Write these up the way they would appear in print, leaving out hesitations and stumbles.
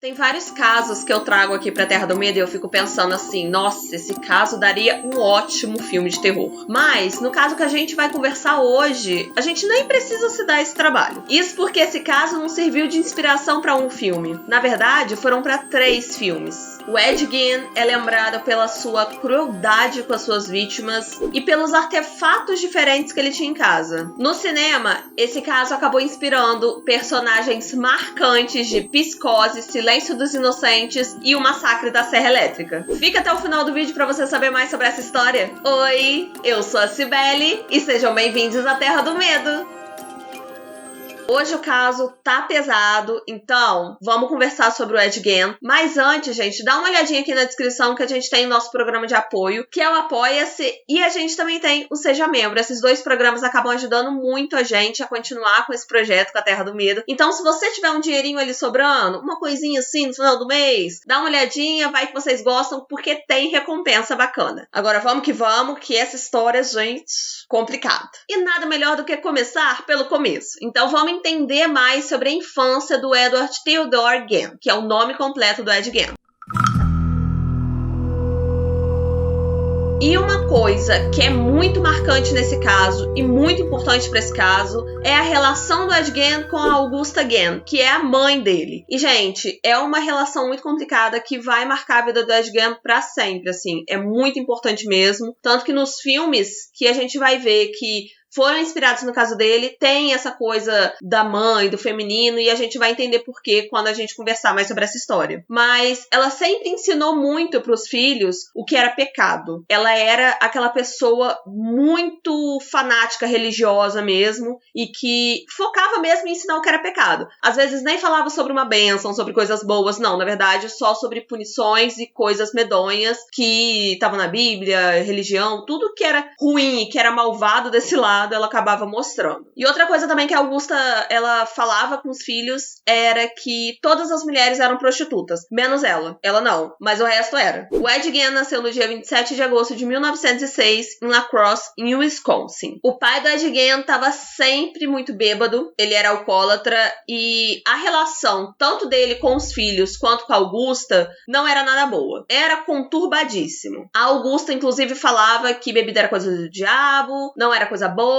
Tem vários casos que eu trago aqui pra Terra do Medo e eu fico pensando assim, nossa, esse caso daria um ótimo filme de terror. Mas, no caso que a gente vai conversar hoje, a gente nem precisa se dar esse trabalho. Isso porque esse caso não serviu de inspiração pra um filme. Na verdade, foram pra 3 filmes. O Ed Gein é lembrado pela sua crueldade com as suas vítimas e pelos artefatos diferentes que ele tinha em casa. No cinema, esse caso acabou inspirando personagens marcantes de Psicose, Silêncio dos Inocentes e O Massacre da Serra Elétrica. Fica até o final do vídeo para você saber mais sobre essa história. Oi, eu sou a Cibele e sejam bem-vindos à Terra do Medo. Hoje o caso tá pesado, então vamos conversar sobre o Ed Gein. Mas antes, gente, dá uma olhadinha aqui na descrição que a gente tem o nosso programa de apoio, que é o Apoia-se, e a gente também tem o Seja Membro. Esses 2 programas acabam ajudando muito a gente a continuar com esse projeto, com a Terra do Medo. Então, se você tiver um dinheirinho ali sobrando, uma coisinha assim no final do mês, dá uma olhadinha, vai que vocês gostam, porque tem recompensa bacana. Agora vamos, que essa história, gente, complicada. E nada melhor do que começar pelo começo. Então vamos entender mais sobre a infância do Edward Theodore Gein, que é o nome completo do Ed Gein. E uma coisa que é muito marcante nesse caso e muito importante para esse caso é a relação do Ed Gein com a Augusta Gein, que é a mãe dele. E, gente, é uma relação muito complicada que vai marcar a vida do Ed Gein para sempre, assim. É muito importante mesmo. Tanto que nos filmes que a gente vai ver que foram inspirados no caso dele, tem essa coisa da mãe, do feminino, e a gente vai entender por quê quando a gente conversar mais sobre essa história. Mas ela sempre ensinou muito pros filhos o que era pecado. Ela era aquela pessoa muito fanática, religiosa mesmo, e que focava mesmo em ensinar o que era pecado. Às vezes nem falava sobre uma bênção, sobre coisas boas, não. Na verdade, só sobre punições e coisas medonhas que estavam na Bíblia, religião, tudo que era ruim e que era malvado desse lado, ela acabava mostrando. E outra coisa também que a Augusta, ela falava com os filhos era que todas as mulheres eram prostitutas, menos ela. Ela não, mas o resto era. O Ed Gein nasceu no dia 27 de agosto de 1906 em La Crosse, em Wisconsin. O pai do Ed Gein estava sempre muito bêbado, ele era alcoólatra e a relação tanto dele com os filhos quanto com a Augusta não era nada boa. Era conturbadíssimo. A Augusta, inclusive, falava que bebida era coisa do diabo, não era coisa boa,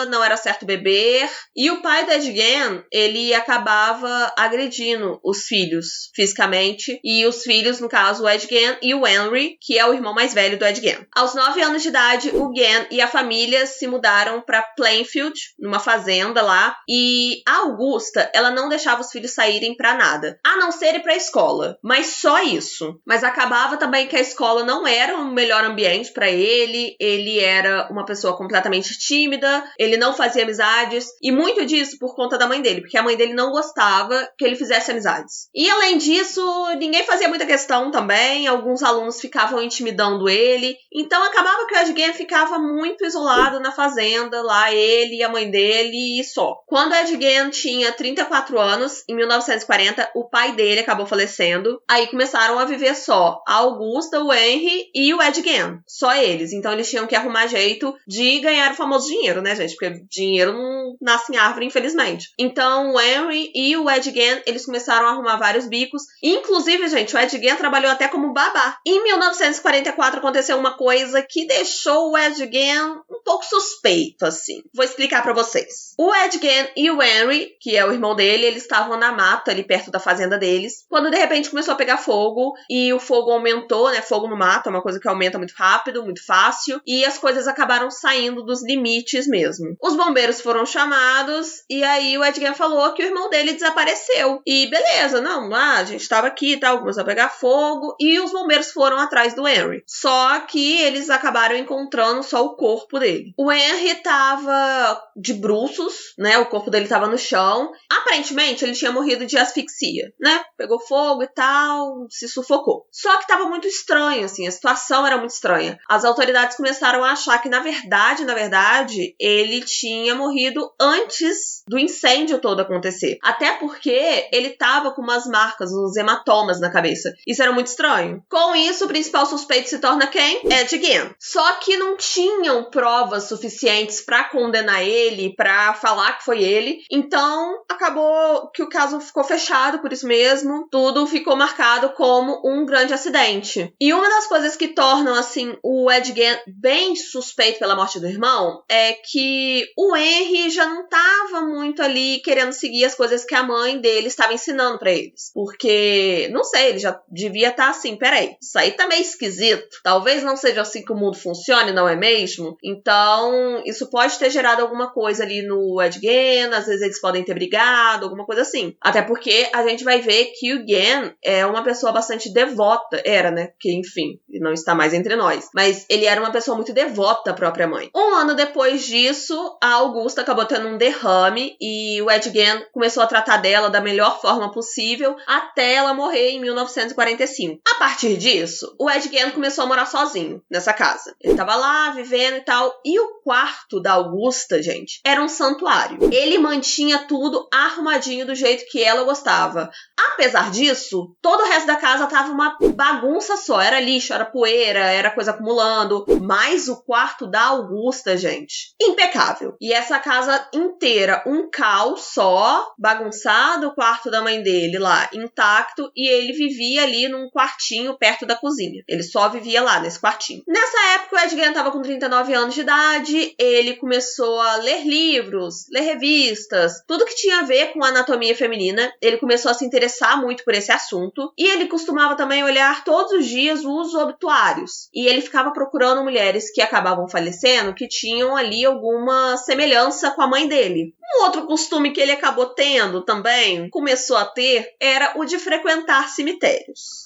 não era certo beber. E o pai do Ed Gein, ele acabava agredindo os filhos fisicamente. E os filhos, no caso, o Ed Gein e o Henry, que é o irmão mais velho do Ed Gein. Aos 9 anos de idade, o Gein e a família se mudaram para Plainfield, numa fazenda lá. E a Augusta, ela não deixava os filhos saírem para nada, a não ser ir pra escola. Mas só isso. Mas acabava também que a escola não era o melhor ambiente para ele. Ele era uma pessoa completamente tímida, ele não fazia amizades, e muito disso por conta da mãe dele, porque a mãe dele não gostava que ele fizesse amizades. E além disso, ninguém fazia muita questão também, alguns alunos ficavam intimidando ele, então acabava que o Ed Gein ficava muito isolado na fazenda, lá ele e a mãe dele e só. Quando o Ed Gein tinha 34 anos, em 1940, o pai dele acabou falecendo, aí começaram a viver só a Augusta, o Henry e o Ed Gein, só eles, então eles tinham que arrumar jeito de ganhar o famoso dinheiro, né, gente? Porque dinheiro não nasce em árvore, infelizmente. Então, o Henry e o Ed Gein, eles começaram a arrumar vários bicos. Inclusive, gente, o Ed Gein trabalhou até como babá. Em 1944, aconteceu uma coisa que deixou o Ed Gein um pouco suspeito, assim. Vou explicar pra vocês. O Ed Gein e o Henry, que é o irmão dele, eles estavam na mata, ali perto da fazenda deles, quando de repente começou a pegar fogo, e o fogo aumentou, né? Fogo no mato é uma coisa que aumenta muito rápido, muito fácil, e as coisas acabaram saindo dos limites mesmo. Os bombeiros foram chamados e aí o Ed Gein falou que o irmão dele desapareceu. E beleza, não, a gente tava aqui e tal, começou a pegar fogo e os bombeiros foram atrás do Henry. Só que eles acabaram encontrando só o corpo dele. O Henry tava de bruços, né, o corpo dele tava no chão. Aparentemente ele tinha morrido de asfixia, né, pegou fogo e tal, se sufocou. Só que tava muito estranho, assim, a situação era muito estranha. As autoridades começaram a achar que na verdade, ele tinha morrido acontecido antes do incêndio todo acontecer. Até porque ele tava com umas marcas, uns hematomas na cabeça. Isso era muito estranho. Com isso, o principal suspeito se torna quem? Ed Gein. Só que não tinham provas suficientes pra condenar ele, pra falar que foi ele. Então, acabou que o caso ficou fechado por isso mesmo. Tudo ficou marcado como um grande acidente. E uma das coisas que tornam, assim, o Ed Gein bem suspeito pela morte do irmão é que o Henry já não tava muito ali querendo seguir as coisas que a mãe dele estava ensinando pra eles. Porque, não sei, ele já devia estar assim, peraí, isso aí tá meio esquisito. Talvez não seja assim que o mundo funcione, não é mesmo? Então, isso pode ter gerado alguma coisa ali no Ed Gein, às vezes eles podem ter brigado, alguma coisa assim. Até porque a gente vai ver que o Gein é uma pessoa bastante devota. Era, né? Que, enfim, ele não está mais entre nós. Mas ele era uma pessoa muito devota à própria mãe. Um ano depois disso, a Augusta acabou tendo um derrame e o Ed Gein começou a tratar dela da melhor forma possível até ela morrer em 1945. A partir disso, o Ed Gein começou a morar sozinho nessa casa. Ele tava lá, vivendo e tal. E o quarto da Augusta, gente, era um santuário. Ele mantinha tudo arrumadinho do jeito que ela gostava. Apesar disso, todo o resto da casa tava uma bagunça só. Era lixo, era poeira, era coisa acumulando. Mas o quarto da Augusta, gente, impecável. E essa casa inteira, um caos só, bagunçado, o quarto da mãe dele lá intacto, e ele vivia ali num quartinho perto da cozinha. Ele só vivia lá, nesse quartinho. Nessa época, o Ed Gein tava com 39 anos de idade, ele começou a ler livros, ler revistas, tudo que tinha a ver com anatomia feminina. Ele começou a se interessar muito por esse assunto, e ele costumava também olhar todos os dias os obituários. E ele ficava procurando mulheres que acabavam falecendo, que tinham ali alguma semelhança com a mãe dele. Um outro costume que ele acabou tendo também, começou a ter, era o de frequentar cemitérios.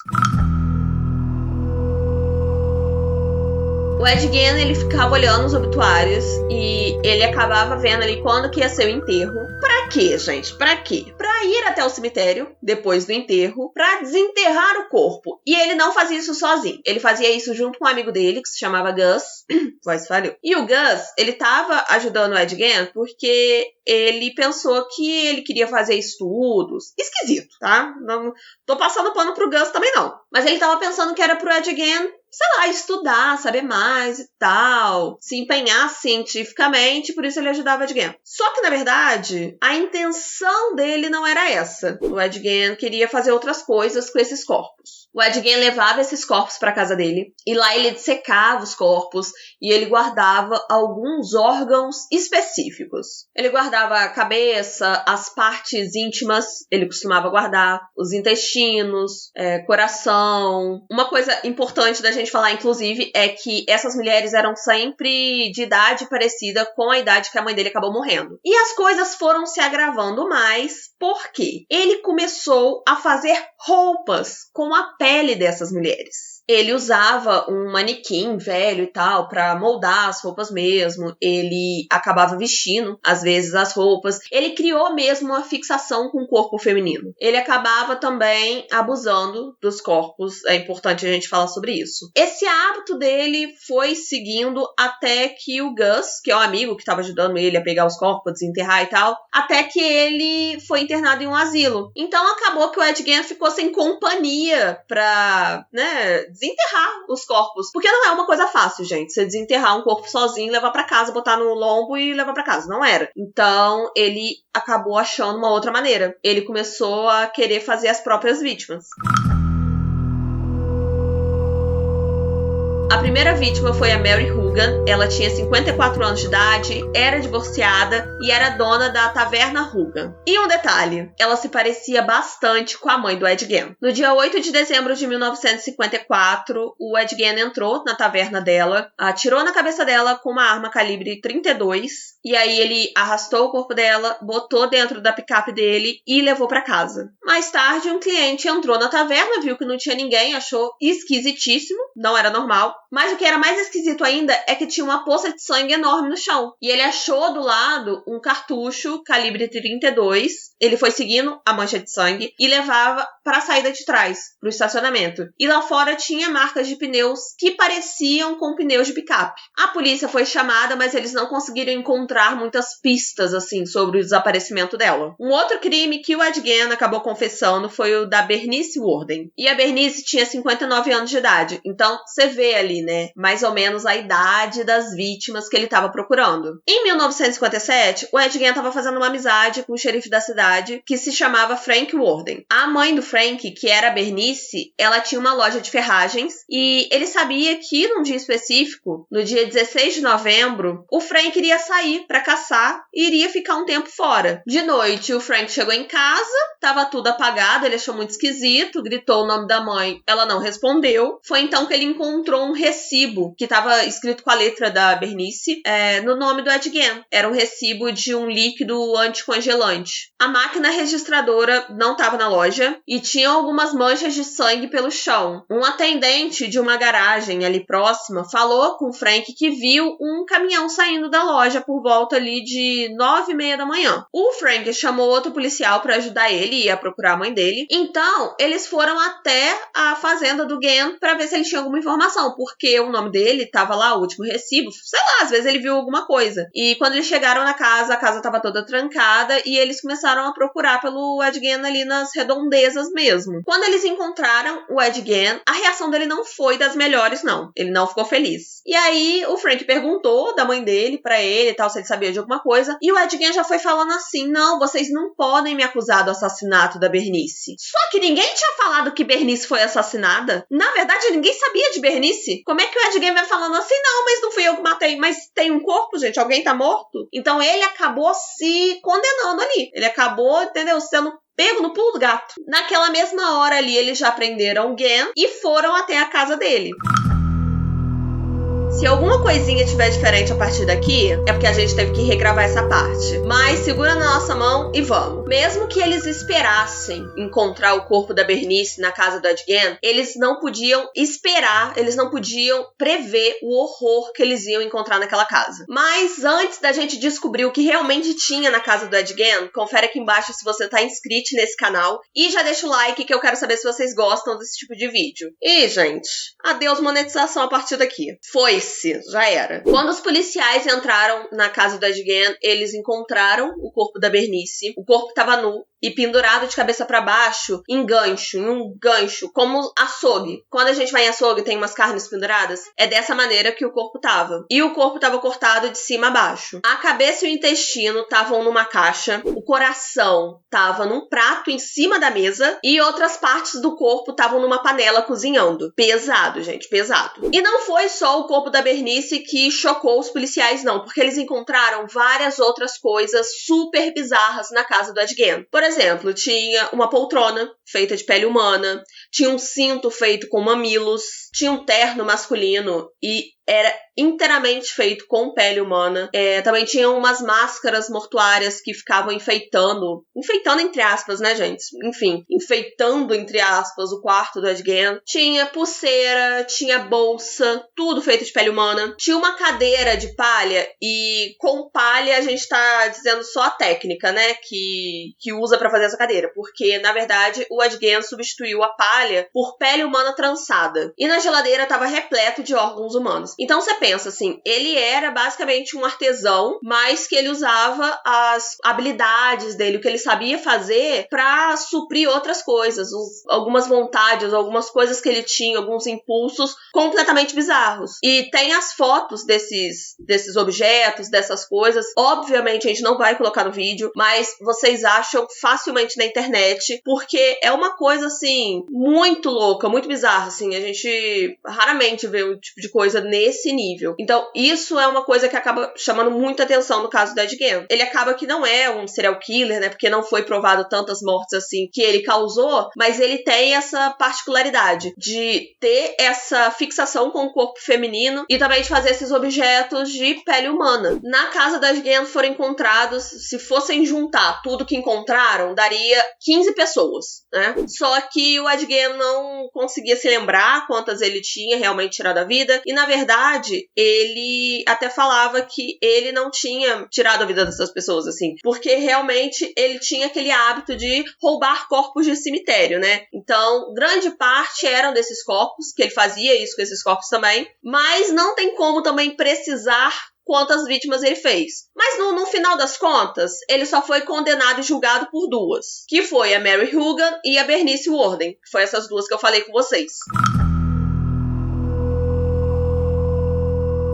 O Ed Gein, ele ficava olhando os obituários e ele acabava vendo ali quando que ia ser o enterro. Pra quê, gente? Pra quê? Pra ir até o cemitério, depois do enterro, pra desenterrar o corpo. E ele não fazia isso sozinho. Ele fazia isso junto com um amigo dele, que se chamava Gus. Voz falhou. E o Gus, ele tava ajudando o Ed Gein porque ele pensou que ele queria fazer estudos. Esquisito, tá? Não tô passando pano pro Gus também, não. Mas ele tava pensando que era pro Ed Gein, sei lá, estudar, saber mais e tal, se empenhar cientificamente, por isso ele ajudava o Ed Gein. Só que, na verdade, a intenção dele não era essa. O Ed Gein queria fazer outras coisas com esses corpos. O Ed Gein levava esses corpos para casa dele, e lá ele dissecava os corpos, e ele guardava alguns órgãos específicos. Ele guardava a cabeça, as partes íntimas, ele costumava guardar os intestinos, coração. Uma coisa importante da gente falar, inclusive, é que essas mulheres eram sempre de idade parecida com a idade que a mãe dele acabou morrendo. E as coisas foram se agravando mais porque ele começou a fazer roupas com a pele dessas mulheres. Ele usava um manequim velho e tal pra moldar as roupas mesmo. Ele acabava vestindo, às vezes, as roupas. Ele criou mesmo uma fixação com o corpo feminino. Ele acabava também abusando dos corpos. É importante a gente falar sobre isso. Esse hábito dele foi seguindo até que o Gus, que é o amigo que estava ajudando ele a pegar os corpos, desenterrar e tal, até que ele foi internado em um asilo. Então acabou que o Ed Gein ficou sem companhia pra, desenterrar os corpos. Porque não é uma coisa fácil, gente. Você desenterrar um corpo sozinho, levar pra casa, botar no lombo e levar pra casa. Não era. Então, ele acabou achando uma outra maneira. Ele começou a querer fazer as próprias vítimas. A primeira vítima foi a Mary Hogan. Ela tinha 54 anos de idade, era divorciada e era dona da taverna Hogan. E um detalhe, ela se parecia bastante com a mãe do Ed Gein. No dia 8 de dezembro de 1954, o Ed Gein entrou na taverna dela, atirou na cabeça dela com uma arma calibre 32, e aí ele arrastou o corpo dela, botou dentro da picape dele e levou pra casa. Mais tarde, um cliente entrou na taverna, viu que não tinha ninguém, achou esquisitíssimo, não era normal, Mas o que era mais esquisito ainda é que tinha uma poça de sangue enorme no chão. E ele achou do lado um cartucho calibre 32. Ele foi seguindo a mancha de sangue e levava para a saída de trás, para o estacionamento. E lá fora tinha marcas de pneus que pareciam com pneus de picape. A polícia foi chamada, mas eles não conseguiram encontrar muitas pistas assim sobre o desaparecimento dela. Um outro crime que o Ed Gein acabou confessando foi o da Bernice Worden. E a Bernice tinha 59 anos de idade. Então, você vê ali, né, mais ou menos a idade das vítimas que ele estava procurando. Em 1957, o Ed Gein estava fazendo uma amizade com o xerife da cidade, que se chamava Frank Worden. A mãe do Frank, que era a Bernice, ela tinha uma loja de ferragens e ele sabia que num dia específico, no dia 16 de novembro, o Frank iria sair para caçar e iria ficar um tempo fora. De noite, o Frank chegou em casa, tava tudo apagado, ele achou muito esquisito, gritou o nome da mãe, ela não respondeu. Foi então que ele encontrou um recibo que estava escrito com a letra da Bernice no nome do Ed Gein. Era um recibo de um líquido anticongelante. A máquina registradora não estava na loja e tinha algumas manchas de sangue pelo chão. Um atendente de uma garagem ali próxima falou com o Frank que viu um caminhão saindo da loja por volta ali de 9h30 da manhã. O Frank chamou outro policial para ajudar ele e a procurar a mãe dele. Então, eles foram até a fazenda do Gein para ver se ele tinha alguma informação, porque o nome dele estava lá, o último recibo, sei lá, às vezes ele viu alguma coisa. E quando eles chegaram na casa, a casa estava toda trancada e eles começaram a procurar pelo Ed Gein ali nas redondezas mesmo. Quando eles encontraram o Ed Gein, a reação dele não foi das melhores, não. Ele não ficou feliz. E aí, o Frank perguntou da mãe dele pra ele e tal, se ele sabia de alguma coisa, e o Ed Gein já foi falando assim, não, vocês não podem me acusar do assassinato da Bernice. Só que ninguém tinha falado que Bernice foi assassinada. Na verdade, ninguém sabia de Bernice. Como é que o Ed Gein vai falando assim, não, mas não fui eu que matei, mas tem um corpo, gente, alguém tá morto? Então ele acabou se condenando ali. Ele acabou, entendeu, sendo pego no pulo do gato. Naquela mesma hora ali, eles já prenderam o Gein e foram até a casa dele. Se alguma coisinha tiver diferente a partir daqui, é porque a gente teve que regravar essa parte. Mas segura na nossa mão e vamos. Mesmo que eles esperassem encontrar o corpo da Bernice na casa do Ed Gein, eles não podiam esperar, eles não podiam prever o horror que eles iam encontrar naquela casa. Mas antes da gente descobrir o que realmente tinha na casa do Ed Gein, confere aqui embaixo se você tá inscrito nesse canal e já deixa o like que eu quero saber se vocês gostam desse tipo de vídeo. E, gente, adeus monetização a partir daqui. Foi-se, já era. Quando os policiais entraram na casa do Ed Gein, eles encontraram o corpo da Bernice. O corpo estava nu e pendurado de cabeça para baixo em um gancho, como açougue. Quando a gente vai em açougue e tem umas carnes penduradas, é dessa maneira que o corpo tava. E o corpo tava cortado de cima a baixo. A cabeça e o intestino estavam numa caixa, o coração tava num prato em cima da mesa e outras partes do corpo estavam numa panela cozinhando. Pesado, gente, pesado. E não foi só o corpo da Bernice que chocou os policiais, não, porque eles encontraram várias outras coisas super bizarras na casa do Ed Gein. Por exemplo, tinha uma poltrona feita de pele humana, tinha um cinto feito com mamilos, tinha um terno masculino e era inteiramente feito com pele humana. Também tinha umas máscaras mortuárias que ficavam enfeitando entre aspas, né, gente? Enfim, enfeitando entre aspas o quarto do Ed Gein. Tinha pulseira, tinha bolsa, tudo feito de pele humana. Tinha uma cadeira de palha e com palha a gente tá dizendo só a técnica, né, que usa pra fazer essa cadeira, porque na verdade o Ed Gein substituiu a palha por pele humana trançada. E na geladeira tava repleto de órgãos humanos. Então você pensa assim, ele era basicamente um artesão, mas que ele usava as habilidades dele, o que ele sabia fazer pra suprir outras coisas, algumas vontades, algumas coisas que ele tinha, alguns impulsos completamente bizarros. E tem as fotos desses objetos, dessas coisas. Obviamente a gente não vai colocar no vídeo, mas vocês acham facilmente na internet, porque é uma coisa assim, muito louca, muito bizarra, assim, a gente raramente vê um tipo de coisa nesse nível. Então, isso é uma coisa que acaba chamando muita atenção no caso do Ed Gein. Ele acaba que não é um serial killer, né? Porque não foi provado tantas mortes assim que ele causou, mas ele tem essa particularidade de ter essa fixação com o corpo feminino e também de fazer esses objetos de pele humana. Na casa do Ed Gein foram encontrados, se fossem juntar tudo que encontraram, daria 15 pessoas. né? Só que o Ed Gein não conseguia se lembrar quantas ele tinha realmente tirado a vida, e na verdade, ele até falava que ele não tinha tirado a vida dessas pessoas, assim, porque realmente ele tinha aquele hábito de roubar corpos de cemitério, né? Então, grande parte eram desses corpos, que ele fazia isso com esses corpos também, mas não tem como também precisar quantas vítimas ele fez. Mas no final das contas, ele só foi condenado e julgado por duas, que foi a Mary Hugan e a Bernice Worden, que foi essas duas que eu falei com vocês.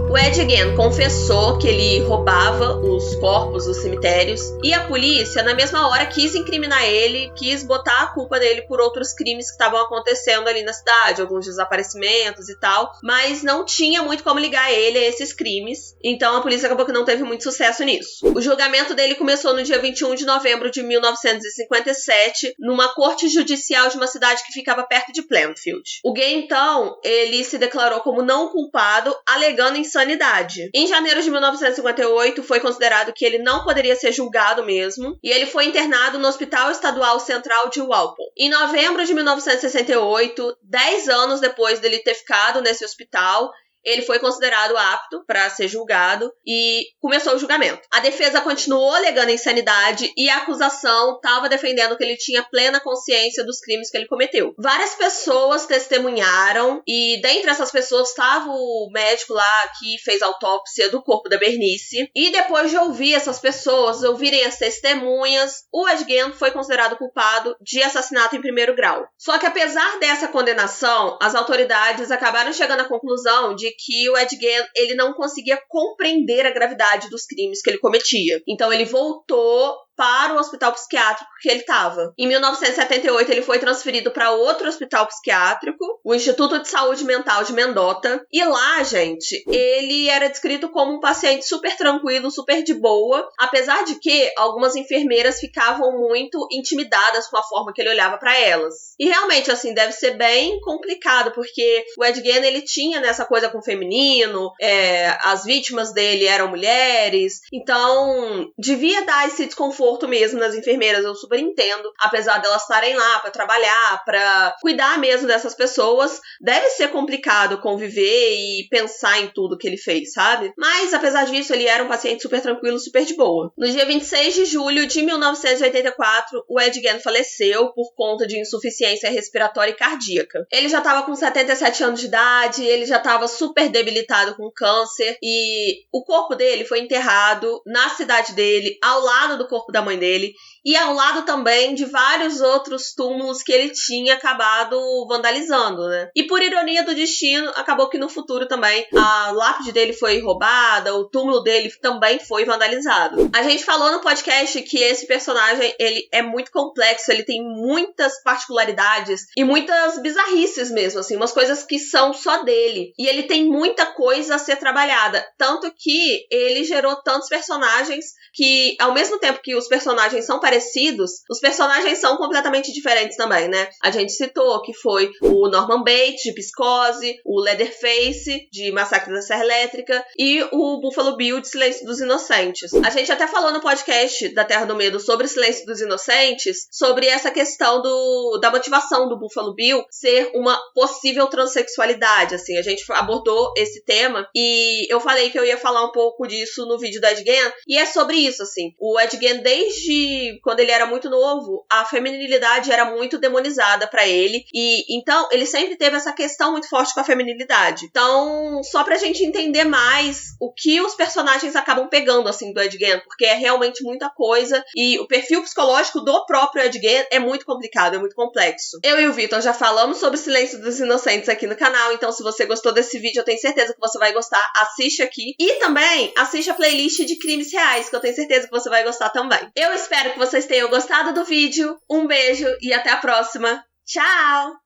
O Ed Gein confessou que ele roubava os corpos dos cemitérios e a polícia, na mesma hora, quis incriminar ele, quis botar a culpa dele por outros crimes que estavam acontecendo ali na cidade, alguns desaparecimentos e tal, mas não tinha muito como ligar ele a esses crimes, então a polícia acabou que não teve muito sucesso nisso. O julgamento dele começou no dia 21 de novembro de 1957, numa corte judicial de uma cidade que ficava perto de Plainfield. O Gein, então, ele se declarou como não culpado, alegando insanidade. Em janeiro de 1958, foi considerado que ele não poderia ser julgado mesmo, e ele foi internado no Hospital Estadual Central de Walpole. Em novembro de 1968, 10 anos depois dele ter ficado nesse hospital, ele foi considerado apto para ser julgado e começou o julgamento. A defesa continuou alegando insanidade e a acusação estava defendendo que ele tinha plena consciência dos crimes que ele cometeu. Várias pessoas testemunharam e dentre essas pessoas estava o médico lá que fez a autópsia do corpo da Bernice. E depois de ouvir essas pessoas, ouvirem as testemunhas, o Ed Gein foi considerado culpado de assassinato em primeiro grau. Só que apesar dessa condenação, as autoridades acabaram chegando à conclusão de que o Ed Gein, ele não conseguia compreender a gravidade dos crimes que ele cometia. Então ele voltou para o hospital psiquiátrico que ele estava. Em 1978, ele foi transferido para outro hospital psiquiátrico, o Instituto de Saúde Mental de Mendota. E lá, gente, ele era descrito como um paciente super tranquilo, super de boa, apesar de que algumas enfermeiras ficavam muito intimidadas com a forma que ele olhava para elas. E realmente, assim, deve ser bem complicado, porque o Ed Gein, ele tinha nessa coisa com o feminino, as vítimas dele eram mulheres, então devia dar esse desconforto mesmo nas enfermeiras, eu super entendo, apesar delas estarem lá pra trabalhar, pra cuidar mesmo dessas pessoas, deve ser complicado conviver e pensar em tudo que ele fez, sabe? Mas, apesar disso, ele era um paciente super tranquilo, super de boa. No dia 26 de julho de 1984, o Ed Gein faleceu por conta de insuficiência respiratória e cardíaca. Ele já estava com 77 anos de idade, ele já estava super debilitado com câncer, e o corpo dele foi enterrado na cidade dele, ao lado do corpo da mãe dele, e ao lado também de vários outros túmulos que ele tinha acabado vandalizando, né? E por ironia do destino, acabou que no futuro também a lápide dele foi roubada, o túmulo dele também foi vandalizado. A gente falou no podcast que esse personagem, ele é muito complexo, ele tem muitas particularidades e muitas bizarrices mesmo, assim, umas coisas que são só dele. E ele tem muita coisa a ser trabalhada, tanto que ele gerou tantos personagens que, ao mesmo tempo que os personagens são parecidos, os personagens são completamente diferentes também, né? A gente citou que foi o Norman Bates, de Psicose, o Leatherface, de Massacre da Serra Elétrica, e o Buffalo Bill, de Silêncio dos Inocentes. A gente até falou no podcast da Terra do Medo sobre Silêncio dos Inocentes, sobre essa questão da motivação do Buffalo Bill ser uma possível transexualidade, assim. A gente abordou esse tema e eu falei que eu ia falar um pouco disso no vídeo do Ed Gein, e é sobre isso, assim. O Ed Gein, desde quando ele era muito novo, a feminilidade era muito demonizada pra ele, e então ele sempre teve essa questão muito forte com a feminilidade. Então, só pra gente entender mais o que os personagens acabam pegando, assim, do Ed Gein, porque é realmente muita coisa, e o perfil psicológico do próprio Ed Gein é muito complicado, é muito complexo. Eu e o Vitor já falamos sobre Silêncio dos Inocentes aqui no canal, então se você gostou desse vídeo, eu tenho certeza que você vai gostar, assiste aqui. E também assiste a playlist de crimes reais, que eu tenho certeza que você vai gostar também. Eu espero que vocês tenham gostado do vídeo, um beijo e até a próxima. Tchau!